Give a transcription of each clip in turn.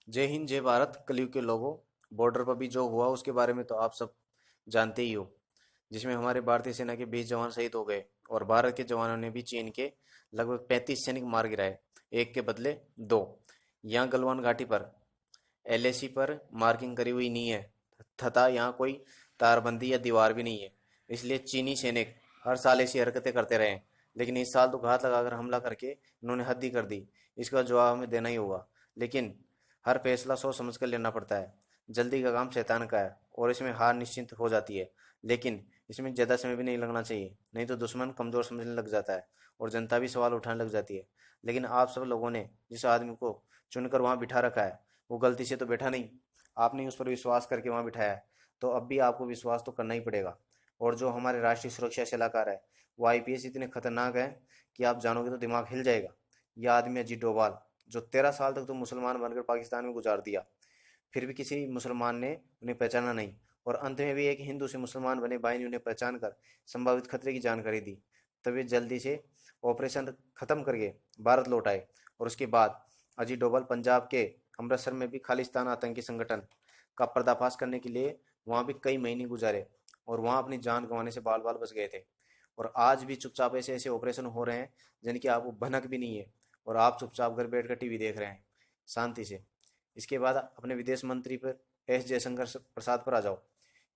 जय हिंद जय भारत कलयुग के लोगों। बॉर्डर पर भी जो हुआ उसके बारे में तो आप सब जानते ही हो, जिसमें हमारे भारतीय सेना के 20 जवान शहीद हो गए और भारत के जवानों ने भी चीन के लगभग 35 सैनिक मार गिराए, एक के बदले दो। यहाँ गलवान घाटी पर एलएसी पर मार्किंग करी हुई नहीं है तथा यहाँ कोई तारबंदी या दीवार भी नहीं है, इसलिए चीनी सैनिक हर साल ऐसी हरकतें करते रहे। लेकिन इस साल तो घात लगाकर हमला करके इन्होंने हद ही कर दी। इसका जवाब हमें देना ही होगा, लेकिन हर फैसला सोच समझ कर लेना पड़ता है। जल्दी का काम शैतान का है और इसमें हार निश्चित हो जाती है। लेकिन इसमें ज़्यादा समय भी नहीं लगना चाहिए, नहीं तो दुश्मन कमज़ोर समझने लग जाता है और जनता भी सवाल उठाने लग जाती है। लेकिन आप सब लोगों ने जिस आदमी को चुनकर वहाँ बिठा रखा है वो गलती से तो बैठा नहीं, आपने उस पर विश्वास करके वहाँ बिठाया है, तो अब भी आपको विश्वास तो करना ही पड़ेगा। और जो हमारे राष्ट्रीय सुरक्षा सलाहकार है वो आईपीएस इतने खतरनाक है कि आप जानोगे तो दिमाग हिल जाएगा। यह आदमी अजीत डोभाल, जो 13 साल तक तो मुसलमान बनकर पाकिस्तान में गुजार दिया, फिर भी किसी मुसलमान ने उन्हें पहचाना नहीं, और अंत में भी एक हिंदू से मुसलमान बने भाई ने उन्हें पहचान कर संभावित खतरे की जानकारी दी। तब वे जल्दी से ऑपरेशन खत्म करके भारत लौट आए। और उसके बाद अजीत डोभाल पंजाब के अमृतसर में भी खालिस्तान आतंकी संगठन का पर्दाफाश करने के लिए वहाँ भी कई महीने गुजारे और वहाँ अपनी जान गंवाने से बाल बाल बच गए थे। और आज भी चुपचाप ऐसे ऐसे ऑपरेशन हो रहे हैं जिनकी आपको भनक भी नहीं है, और आप चुपचाप घर बैठ कर टीवी देख रहे हैं शांति से। इसके बाद अपने विदेश मंत्री पर एस जयशंकर प्रसाद पर आ जाओ।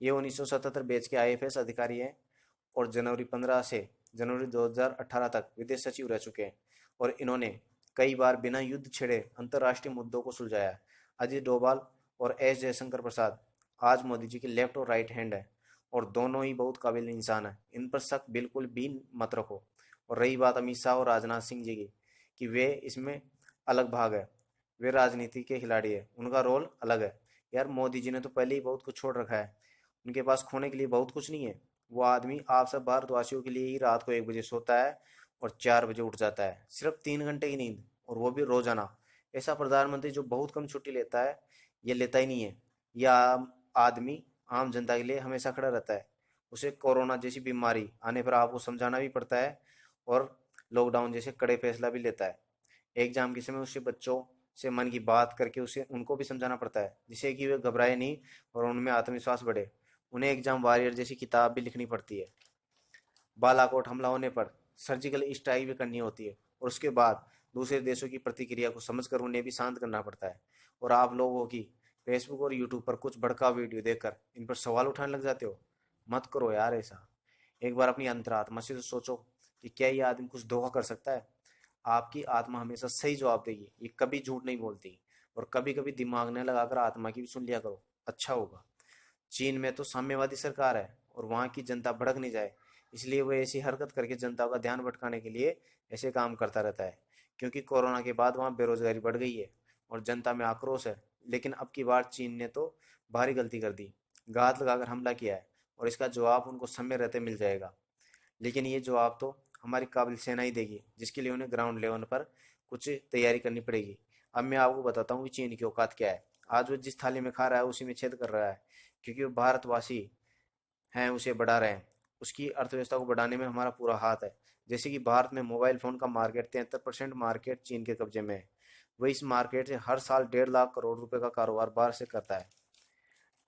ये 1977 बैच के आईएफएस अधिकारी हैं और जनवरी 15 से जनवरी 2018 तक विदेश सचिव रह चुके हैं, और इन्होंने कई बार बिना युद्ध छेड़े अंतर्राष्ट्रीय मुद्दों को सुलझाया है। अजीत डोभाल और एस जयशंकर प्रसाद आज मोदी जी के लेफ्ट और राइट हैंड है, और दोनों ही बहुत काबिल इंसान है, इन पर शक बिल्कुल भी मत रखो। और रही बात अमित शाह और राजनाथ सिंह जी की, कि वे इसमें अलग भाग है, वे राजनीति के खिलाड़ी है, उनका रोल अलग है। यार मोदी जी ने तो पहले ही बहुत कुछ छोड़ रखा है, उनके पास खोने के लिए बहुत कुछ नहीं है। वो आदमी आप सब भारतवासियों के लिए ही रात को 1 बजे सोता है और 4 बजे उठ जाता है, सिर्फ 3 घंटे की नींद, और वो भी रोजाना। ऐसा प्रधानमंत्री जो बहुत कम छुट्टी लेता है, ये लेता ही नहीं है। यह आम आदमी आम जनता के लिए हमेशा खड़ा रहता है। उसे कोरोना जैसी बीमारी आने पर आपको समझाना भी पड़ता है, और लॉकडाउन जैसे कड़े फैसला भी लेता है। एग्जाम के समय उससे बच्चों से मन की बात करके उसे उनको भी समझाना पड़ता है, जिससे कि वे घबराए नहीं और उनमें आत्मविश्वास बढ़े। उन्हें एग्जाम वॉरियर जैसी किताब भी लिखनी पड़ती है। बालाकोट हमला होने पर सर्जिकल स्ट्राइक भी करनी होती है, और उसके बाद दूसरे देशों की प्रतिक्रिया को समझकर उन्हें भी शांत करना पड़ता है। और आप लोगों की फेसबुक और यूट्यूब पर कुछ भड़काऊ वीडियो देखकर इन पर सवाल उठाने लग जाते हो। मत करो यार ऐसा। एक बार अपनी अंतरात्मा से तो सोचो कि क्या ये आदमी कुछ धोखा कर सकता है। आपकी आत्मा हमेशा सही जवाब देगी, ये कभी झूठ नहीं बोलती। और कभी कभी दिमाग न लगाकर आत्मा की भी सुन लिया करो, अच्छा होगा। चीन में तो साम्यवादी सरकार है और वहाँ की जनता भड़क नहीं जाए, इसलिए वो ऐसी हरकत करके जनता का ध्यान भटकाने के लिए ऐसे काम करता रहता है। क्योंकि कोरोना के बाद वहाँ बेरोजगारी बढ़ गई है और जनता में आक्रोश है। लेकिन अब की बार चीन ने तो भारी गलती कर दी, घात लगाकर हमला किया है, और इसका जवाब उनको समय रहते मिल जाएगा। लेकिन ये जवाब तो हमारी काबिल सेना ही देगी, जिसके लिए उन्हें ग्राउंड लेवल पर कुछ तैयारी करनी पड़ेगी। अब मैं आपको बताता हूँ कि चीन की औकात क्या है। आज वो जिस थाली में खा रहा है उसी में छेद कर रहा है, क्योंकि वो भारतवासी हैं उसे बढ़ा रहे हैं। उसकी अर्थव्यवस्था को बढ़ाने में हमारा पूरा हाथ है। जैसे कि भारत में मोबाइल फ़ोन का मार्केट 73% मार्केट चीन के कब्जे में है। वह इस मार्केट से हर साल 1.5 लाख करोड़ रुपए का कारोबार बाहर से करता है।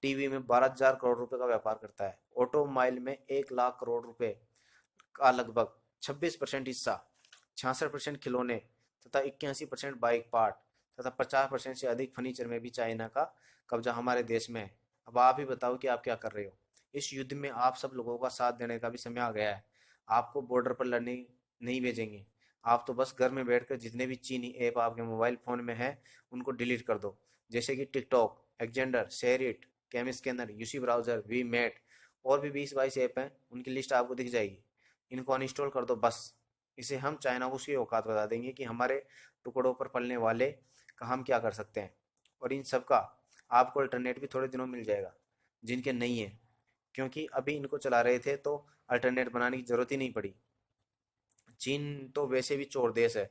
टीवी में 12,000 करोड़ रुपए का व्यापार करता है। ऑटोमोबाइल में 1 लाख करोड़ रुपए का लगभग 26% हिस्सा, 66% खिलौने तथा 81% बाइक पार्ट तथा 50% से अधिक फर्नीचर में भी चाइना का कब्जा हमारे देश में है। अब आप ही बताओ कि आप क्या कर रहे हो। इस युद्ध में आप सब लोगों का साथ देने का भी समय आ गया है। आपको बॉर्डर पर लड़ने नहीं भेजेंगे। आप तो बस घर में बैठकर जितने भी चीनी ऐप आपके मोबाइल फ़ोन में हैं उनको डिलीट कर दो, जैसे कि TikTok, Xender, SHAREit, CamScanner, UC Browser, V Mate, और भी 20-22 ऐप हैं, उनकी लिस्ट आपको दिख जाएगी। इनको अनइंस्टॉल कर दो बस। इसे हम चाइना को उसकी औकात बता देंगे कि हमारे टुकड़ों पर पलने वाले का हम क्या कर सकते हैं। और इन सब का आपको अल्टरनेट भी थोड़े दिनों में मिल जाएगा, जिनके नहीं है, क्योंकि अभी इनको चला रहे थे तो अल्टरनेट बनाने की जरूरत ही नहीं पड़ी। चीन तो वैसे भी चोर देश है।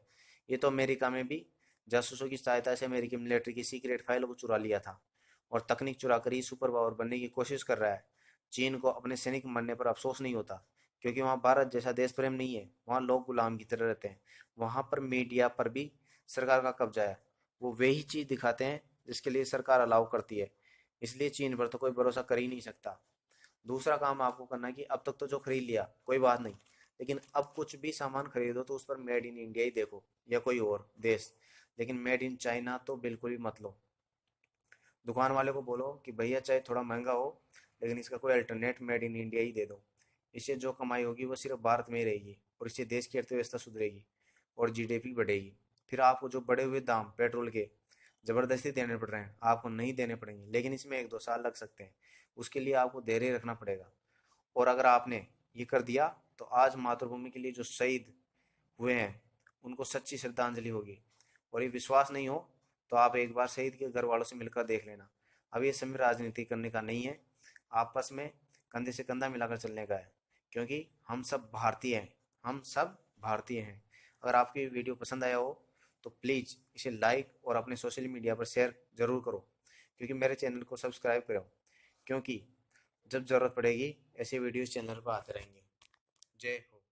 ये तो अमेरिका में भी जासूसों की सहायता से अमेरिकी मिलिट्री की सीक्रेट फाइलों को चुरा लिया था, और तकनीक चुरा कर ही सुपर पावर बनने की कोशिश कर रहा है। चीन को अपने सैनिक मरने पर अफसोस नहीं होता, क्योंकि वहाँ भारत जैसा देश प्रेम नहीं है। वहाँ लोग गुलाम की तरह रहते हैं। वहाँ पर मीडिया पर भी सरकार का कब्जा है। वो वही चीज़ दिखाते हैं जिसके लिए सरकार अलाउ करती है। इसलिए चीन पर तो कोई भरोसा कर ही नहीं सकता। दूसरा काम आपको करना है कि अब तक तो जो खरीद लिया कोई बात नहीं, लेकिन अब कुछ भी सामान खरीदो तो उस पर मेड इन इंडिया ही देखो या कोई और देश, लेकिन मेड इन चाइना तो बिल्कुल भी मत लो। दुकान वाले को बोलो कि भैया चाहे थोड़ा महंगा हो, लेकिन इसका कोई अल्टरनेट मेड इन इंडिया ही दे दो। इससे जो कमाई होगी वो सिर्फ भारत में ही रहेगी, और इससे देश की अर्थव्यवस्था सुधरेगी और जीडीपी बढ़ेगी। फिर आपको जो बढ़े हुए दाम पेट्रोल के ज़बरदस्ती देने पड़ रहे हैं, आपको नहीं देने पड़ेंगे, लेकिन इसमें 1-2 साल लग सकते हैं। उसके लिए आपको धैर्य रखना पड़ेगा। और अगर आपने ये कर दिया तो आज मातृभूमि के लिए जो शहीद हुए हैं उनको सच्ची श्रद्धांजलि होगी। और ये विश्वास नहीं हो तो आप एक बार शहीद के घर वालों से मिलकर देख लेना। अब ये समय राजनीति करने का नहीं है, आपस में कंधे से कंधा मिलाकर चलने का है, क्योंकि हम सब भारतीय हैं, हम सब भारतीय हैं। अगर आपको ये वीडियो पसंद आया हो तो प्लीज़ इसे लाइक और अपने सोशल मीडिया पर शेयर ज़रूर करो, क्योंकि मेरे चैनल को सब्सक्राइब करो, क्योंकि जब ज़रूरत पड़ेगी ऐसे वीडियोस चैनल पर आते रहेंगे। जय हो।